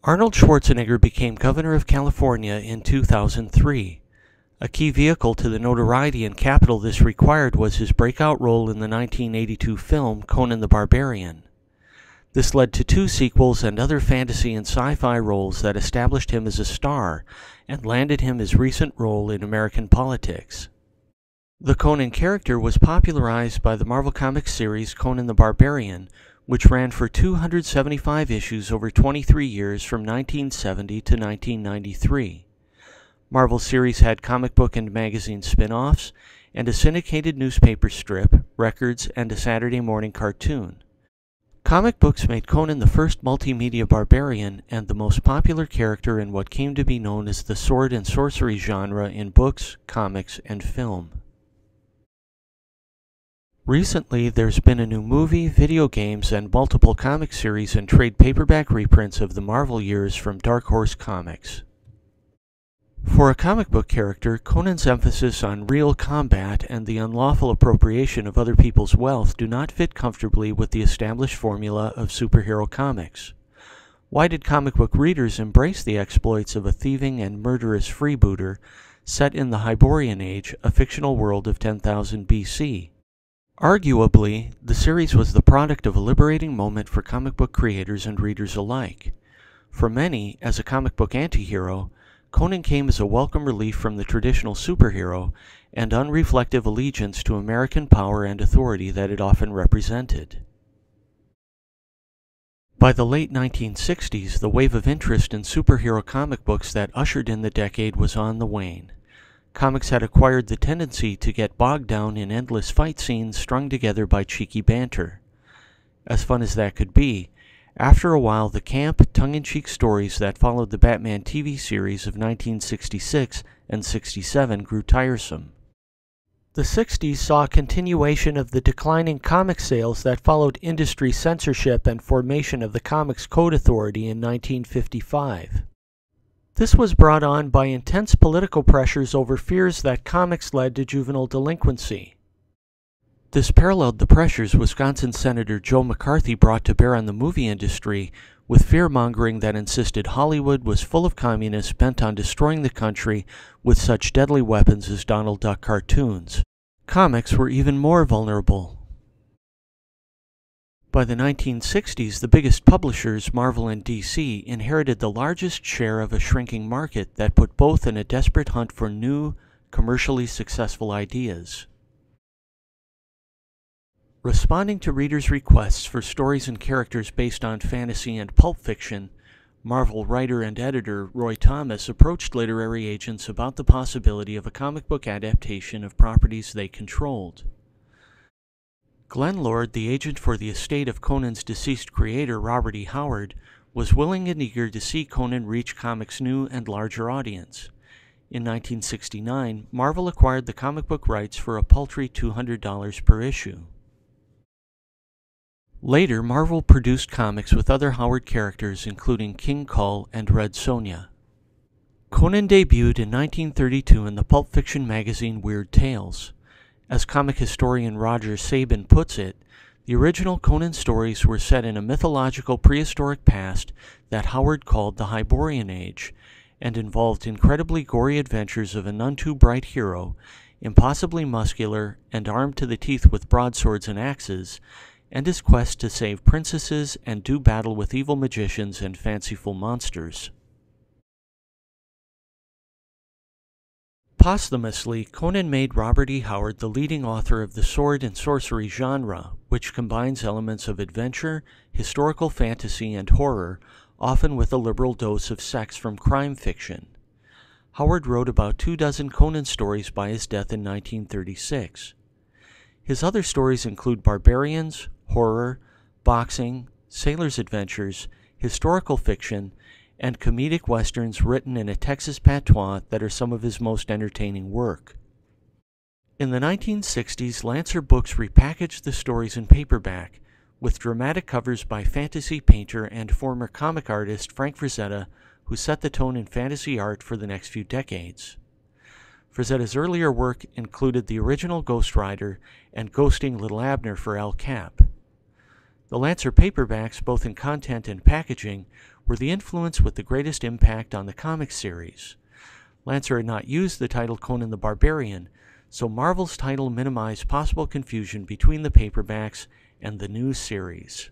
Arnold Schwarzenegger became governor of California in 2003. A key vehicle to the notoriety and capital this required was his breakout role in the 1982 film Conan the Barbarian. This led to 2 sequels and other fantasy and sci-fi roles that established him as a star and landed him his recent role in American politics. The Conan character was popularized by the Marvel Comics series Conan the Barbarian, which ran for 275 issues over 23 years from 1970 to 1993. Marvel's series had comic book and magazine spin-offs, and a syndicated newspaper strip, records, and a Saturday morning cartoon. Comic books made Conan the first multimedia barbarian and the most popular character in what came to be known as the sword and sorcery genre in books, comics, and film. Recently, there's been a new movie, video games, and multiple comic series and trade paperback reprints of the Marvel years from Dark Horse Comics. For a comic book character, Conan's emphasis on real combat and the unlawful appropriation of other people's wealth do not fit comfortably with the established formula of superhero comics. Why did comic book readers embrace the exploits of a thieving and murderous freebooter set in the Hyborian Age, a fictional world of 10,000 BC? Arguably, the series was the product of a liberating moment for comic book creators and readers alike. For many, as a comic book anti-hero, Conan came as a welcome relief from the traditional superhero and unreflective allegiance to American power and authority that it often represented. By the late 1960s, the wave of interest in superhero comic books that ushered in the decade was on the wane. Comics had acquired the tendency to get bogged down in endless fight scenes strung together by cheeky banter. As fun as that could be, after a while the camp, tongue-in-cheek stories that followed the Batman TV series of 1966 and 67 grew tiresome. The 60s saw a continuation of the declining comic sales that followed industry censorship and formation of the Comics Code Authority in 1955. This was brought on by intense political pressures over fears that comics led to juvenile delinquency. This paralleled the pressures Wisconsin Senator Joe McCarthy brought to bear on the movie industry, with fear-mongering that insisted Hollywood was full of communists bent on destroying the country with such deadly weapons as Donald Duck cartoons. Comics were even more vulnerable. By the 1960s, the biggest publishers, Marvel and DC, inherited the largest share of a shrinking market that put both in a desperate hunt for new, commercially successful ideas. Responding to readers' requests for stories and characters based on fantasy and pulp fiction, Marvel writer and editor Roy Thomas approached literary agents about the possibility of a comic book adaptation of properties they controlled. Glenn Lord, the agent for the estate of Conan's deceased creator Robert E. Howard, was willing and eager to see Conan reach comics' new and larger audience. In 1969, Marvel acquired the comic book rights for a paltry $200 per issue. Later, Marvel produced comics with other Howard characters including King Kull and Red Sonja. Conan debuted in 1932 in the pulp fiction magazine Weird Tales. As comic historian Roger Sabin puts it, the original Conan stories were set in a mythological prehistoric past that Howard called the Hyborian Age, and involved incredibly gory adventures of a none-too-bright hero, impossibly muscular and armed to the teeth with broadswords and axes, and his quest to save princesses and do battle with evil magicians and fanciful monsters. Posthumously, Conan made Robert E. Howard the leading author of the sword and sorcery genre, which combines elements of adventure, historical fantasy, and horror, often with a liberal dose of sex from crime fiction. Howard wrote about 24 Conan stories by his death in 1936. His other stories include Barbarians, horror, boxing, sailors' adventures, historical fiction, and comedic westerns written in a Texas patois that are some of his most entertaining work. In the 1960s, Lancer Books repackaged the stories in paperback, with dramatic covers by fantasy painter and former comic artist Frank Frazetta, who set the tone in fantasy art for the next few decades. Frazetta's earlier work included the original Ghost Rider and Ghosting Little Abner for El Cap. The Lancer paperbacks, both in content and packaging, were the influence with the greatest impact on the comic series. Lancer had not used the title Conan the Barbarian, so Marvel's title minimized possible confusion between the paperbacks and the new series.